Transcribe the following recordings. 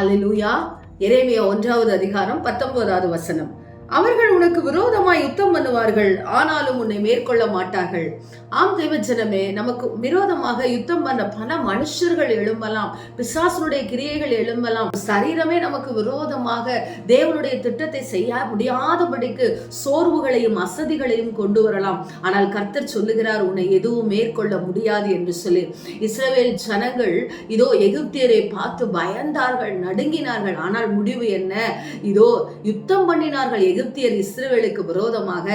ஹல்லேலூயா. எரேமியா 1வது அதிகாரம் 19வது வசனம். அவர்கள் உனக்கு விரோதமாய் யுத்தம் பண்ணுவார்கள், ஆனாலும் உன்னை மேற்கொள்ள மாட்டார்கள். ஆம் தேவஜனமே, நமக்கு விரோதமாக யுத்தம் பண்ண பல மனுஷர்கள் எழும்பலாம், பிசாசுடைய கிரியைகள் எழும்பலாம், சரீரமே நமக்கு விரோதமாக தேவனுடைய திட்டத்தை செய்ய முடியாதபடிக்கு சோர்வுகளையும் அசதிகளையும் கொண்டு வரலாம். ஆனால் கர்த்தர் சொல்லுகிறார், உன்னை எதுவும் மேற்கொள்ள முடியாது என்று சொல்லி. இஸ்ரவேல் ஜனங்கள் இதோ எகிப்தியரை பார்த்து பயந்தார்கள், நடுங்கினார்கள். ஆனால் முடிவு என்ன? இதோ யுத்தம் பண்ணினார்கள் எகிப்தியர் இஸ்ரவேலுக்கு விரோதமாக.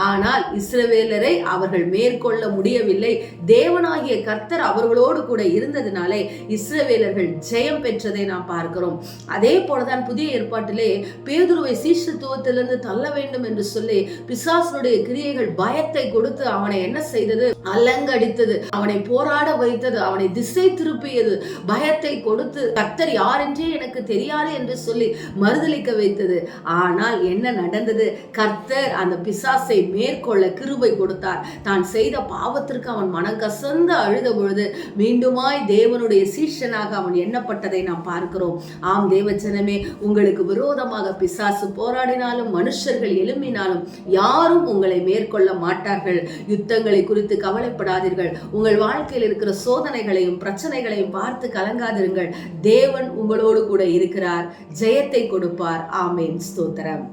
ஆனால் இஸ்ரவேலரை அவர்கள் மேற்கொள்ள முடியவில்லை. தேவனாகிய கர்த்தர் அவர்களோடு கூட இருந்ததினாலே இஸ்ரவேலர்கள் ஜெயம் பெற்றதை நாம் பார்க்கிறோம். அதே போலதான் புதிய ஏற்பாட்டிலே பேதுருவை சீஷத்துவத்திலிருந்து தள்ள வேண்டும் என்று சொல்லி பிசாசுடைய கிரியைகள் பயத்தை கொடுத்து அவனை என்ன செய்தது? அலங்கடித்தது, அவனை போராட வைத்தது, அவனை திசை திருப்பியது, பயத்தை கொடுத்து கர்த்தர் யார் என்றே எனக்கு தெரியாது என்று சொல்லி மறுதலிக்க வைத்தது. ஆனால் என்ன நடந்தது? கர்த்தர் அந்த பிசாசை மேற்கொள்ள கிருபை கொடுத்தார். தான் செய்த பாவத்திற்கு அவன் மனம் கசந்து அழுத பொழுது மீண்டுமாய் தேவனுடைய சீஷனாக அவன் எண்ணப்பட்டதை நாம் பார்க்கிறோம். ஆம் தேவஜனமே, உங்களுக்கு விரோதமாக பிசாசு போராடினாலும் மனுஷர்கள் எழும்பினாலும் யாரும் உங்களை மேற்கொள்ள மாட்டார்கள். யுத்தங்களை குறித்து கவலைப்படாதீர்கள். உங்கள் வாழ்க்கையில் இருக்கிற சோதனைகளையும் பிரச்சனைகளையும் பார்த்து கலங்காதிருங்கள். தேவன் உங்களோடு கூட இருக்கிறார், ஜெயத்தை கொடுப்பார். ஆமென். ஸ்தோத்திரம்.